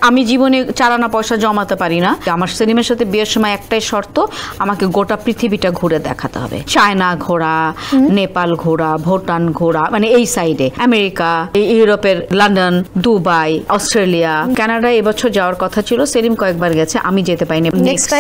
আমি জীবনে চালানা পয়সা জমাতে পারি না। আমার সেলিমের সাথে বিয়ের সময় একটাই শর্ত, আমাকে গোটা পৃথিবীটা ঘুরে দেখাতে হবে। চায়না ঘোরা, নেপাল ঘোরা, ভুটান ঘোরা, মানে এই সাইডে আমেরিকা, ইউরোপের লন্ডন, দুবাই, অস্ট্রেলিয়া, কানাডা এবছর যাওয়ার কথা ছিল। সেলিম কয়েকবার গেছে, আমি যেতে পারিনি। নেক্সট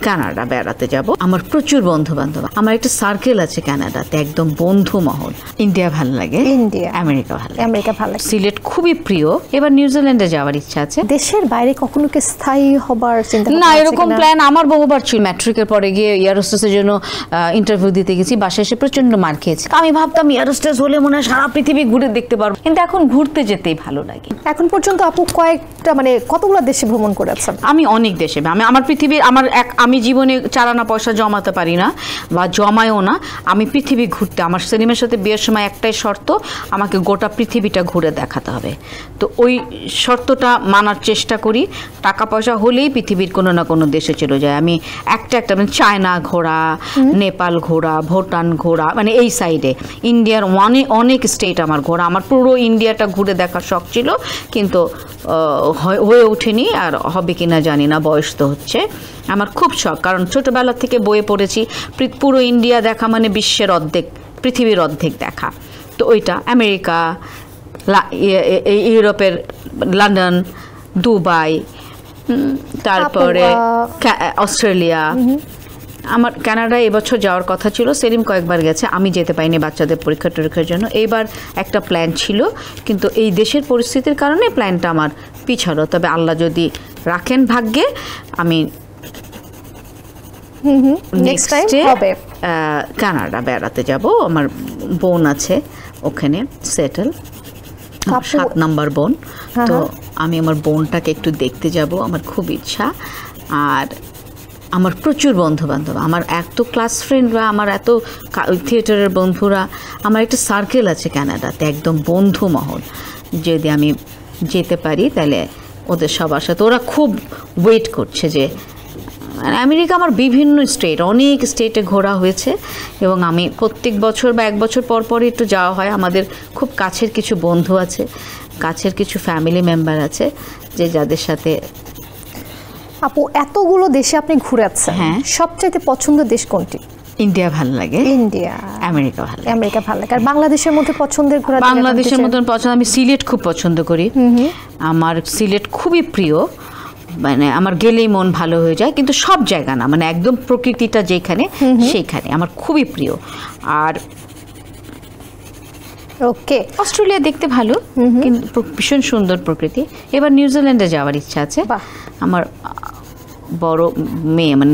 কানাডা বেড়াতে যাব। আমার প্রচুর বন্ধু বান্ধব, আমার একটা সার্কেল আছে কানাডাতে, একদম বন্ধু মহল। ইন্ডিয়া ভালো লাগে, ইন্ডিয়া, আমেরিকা ভালো লাগে, আমেরিকা ভালো লাগে, সিলেট খুবই প্রিয়। এবার নিউজিল্যান্ডে যাওয়ার ইচ্ছা আছে। দেশের বাইরে কখনো কি স্থায়ী হবার চিন্তা না, এরকম প্ল্যান আমার বহুবার ছিল। ম্যাট্রিকের পরে গিয়ে এয়ার হোস্টেসের জন্য ইন্টারভিউ দিতে গেছি, বাসায় এসে প্রচন্ড মার খেয়েছি। আমি ভাবতাম এয়ার হোস্টেস হলে মনে হয় সারা পৃথিবী ঘুরে দেখতে পারবো, কিন্তু এখন ঘুরতে যেতেই ভালো লাগে। এখন পর্যন্ত আপু কয়েকটা মানে কতগুলো দেশে ভ্রমণ করেছেন? আমি অনেক দেশে, আমার পৃথিবীর আমি জীবনে চালানা পয়সা জমাতে পারি না বা জমায়ও না। আমি পৃথিবী ঘুরতে, আমার সেলিমের সাথে বিয়ের সময় একটাই শর্ত, আমাকে গোটা পৃথিবীটা ঘুরে দেখাতে হবে। তো ওই শর্তটা মানার চেষ্টা করি। টাকা পয়সা হলেই পৃথিবীর কোনো না কোনো দেশে চলে যায়। আমি একটা মানে চায়না ঘোরা, নেপাল ঘোরা, ভুটান ঘোরা, মানে এই সাইডে ইন্ডিয়ার অনেক স্টেট আমার ঘোরা। আমার পুরো ইন্ডিয়াটা ঘুরে দেখার শখ ছিল, কিন্তু হয়ে ওঠেনি। আর হবে কিনা জানি না, বয়স তো হচ্ছে। আমার খুব শখ, কারণ ছোটবেলা থেকে বইয়ে পড়েছি পুরো ইন্ডিয়া দেখা মানে বিশ্বের অর্ধেক, পৃথিবীর অর্ধেক দেখা। তো ওইটা আমেরিকা, ইউরোপের লন্ডন, দুবাই, তারপরে অস্ট্রেলিয়া। আমার কানাডা এবছর যাওয়ার কথা ছিল। সেলিম কয়েকবার গেছে, আমি যেতে পারিনি বাচ্চাদের পরীক্ষা টরীক্ষার জন্য। এইবার একটা প্ল্যান ছিল, কিন্তু এই দেশের পরিস্থিতির কারণে প্ল্যানটা আমার পিছালো। তবে আল্লাহ যদি রাখেন ভাগ্যে, আমি কানাডা বেড়াতে যাব। আমার বোন আছে ওখানে সেটেল, 7 নম্বর বোন। তো আমি আমার বোনটাকে একটু দেখতে যাব, আমার খুব ইচ্ছা। আর আমার প্রচুর বন্ধু বান্ধব, আমার এত ক্লাস ফ্রেন্ডরা, আমার এত থিয়েটারের বন্ধুরা, আমার একটা সার্কেল আছে কানাডাতে, একদম বন্ধু মহল। যদি আমি যেতে পারি তাহলে ওদের সবার সাথে, ওরা খুব ওয়েট করছে যে আমেরিকা। আমার বিভিন্ন স্টেট, অনেক স্টেটে ঘোরা হয়েছে, এবং আমি প্রত্যেক বছর বা 1 বছর পর পরই একটু যাওয়া হয়। আমাদের খুব কাছের কিছু বন্ধু আছে, কাছের কিছু ফ্যামিলি মেম্বার আছে, যে যাদের সাথে। আপু এতগুলো দেশে আপনি ঘুরেছেন, হ্যাঁ, সবচাইতে পছন্দের দেশ কোনটি? ইন্ডিয়া ভালো লাগে, ইন্ডিয়া, আমেরিকা ভালো লাগে, আমেরিকা ভালো লাগে। আর বাংলাদেশের মধ্যে পছন্দের ঘোরা? বাংলাদেশের মধ্যে পছন্দ, আমি সিলেট খুব পছন্দ করি। আমার সিলেট খুবই প্রিয়, মানে আমার গেলেই মন ভালো হয়ে যায়। কিন্তু সব জায়গা না, মানে একদম প্রকৃতিটা যেখানে সেইখানে আমার খুবই প্রিয়। আর ওকে, অস্ট্রেলিয়া দেখতে ভালো, কিন্তু ভীষণ সুন্দর প্রকৃতি। এবার নিউজিল্যান্ডে যাওয়ার ইচ্ছা আছে। আমার বড় মেয়ে, মানে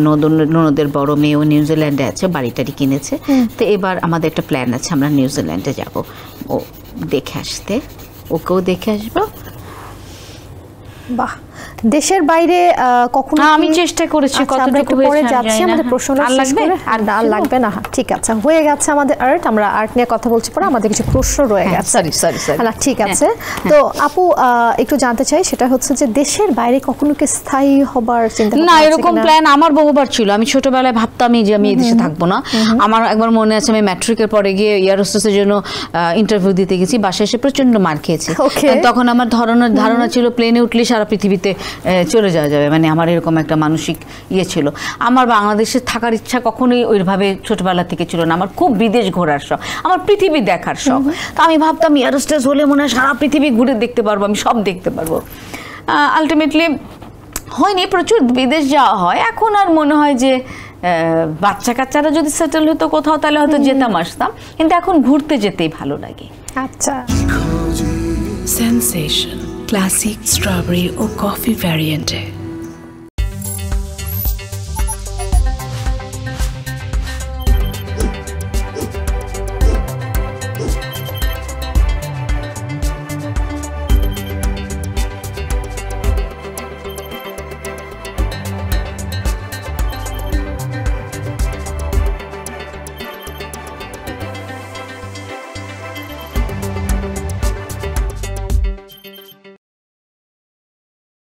ননদের বড় মেয়েও নিউজিল্যান্ডে আছে, বাড়িটারি কিনেছে। তো এবার আমাদের একটা প্ল্যান আছে, আমরা নিউজিল্যান্ডে যাব, ও দেখে আসতে, ওকেও দেখে আসবো। বাহ, দেশের বাইরে কখনো? আমি চেষ্টা করেছি, কতটুকু পরে যাচ্ছি, আমাদের প্রশ্নটা লাগবে আর লাগবে না। ঠিক আছে, হয়ে গেছে আমাদের আর্ট। আমরা আর্ট নিয়ে কথা বলছি, পরে আমাদের কিছু প্রশ্ন রয়ে গেছে। সরি, ঠিক আছে। তো আপু একটু জানতে চাই, সেটা হচ্ছে যে দেশের বাইরে কখনো কি স্থায়ী হবার চিন্তা? না, এরকম প্ল্যান আমার বহুবার ছিল। আমি ছোটবেলায় ভাবতাম যে আমি এই দেশে থাকবো না। আমার একবার মনে আছে, আমি ম্যাট্রিকের পরে গিয়ে এয়ার হোস্টেসের জন্য ইন্টারভিউ দিতে গেছি, বাসায় এসে প্রচন্ড মার খেয়েছি। তখন আমার ধারণা ছিল প্লেনে উঠলে সারা পৃথিবীতে চলে যাওয়া যাবে, মানে আমার এরকম একটা মানসিক ইয়ে ছিল। আমার বাংলাদেশে থাকার ইচ্ছা কখনোই ওইভাবে ছোটবেলা থেকে ছিল না। আমার খুব বিদেশ ঘোরার শখ, আমার পৃথিবী দেখার শখ। তো আমি ভাবতাম এয়ার হোস্টেস হলে মনে হয় সারা পৃথিবী ঘুরে দেখতে পারবো, আমি সব দেখতে পারবো। আলটিমেটলি হয়নি, প্রচুর বিদেশ যাওয়া হয়। এখন আর মনে হয় যে বাচ্চা কাচ্চারা যদি সেটেল হতো কোথাও, তাহলে হয়তো যেতাম আসতাম, কিন্তু এখন ঘুরতে যেতেই ভালো লাগে। আচ্ছা, সেন্সেশন ক্লাসিক স্ট্রবেরি ও কফি ভ্যারিয়েন্টে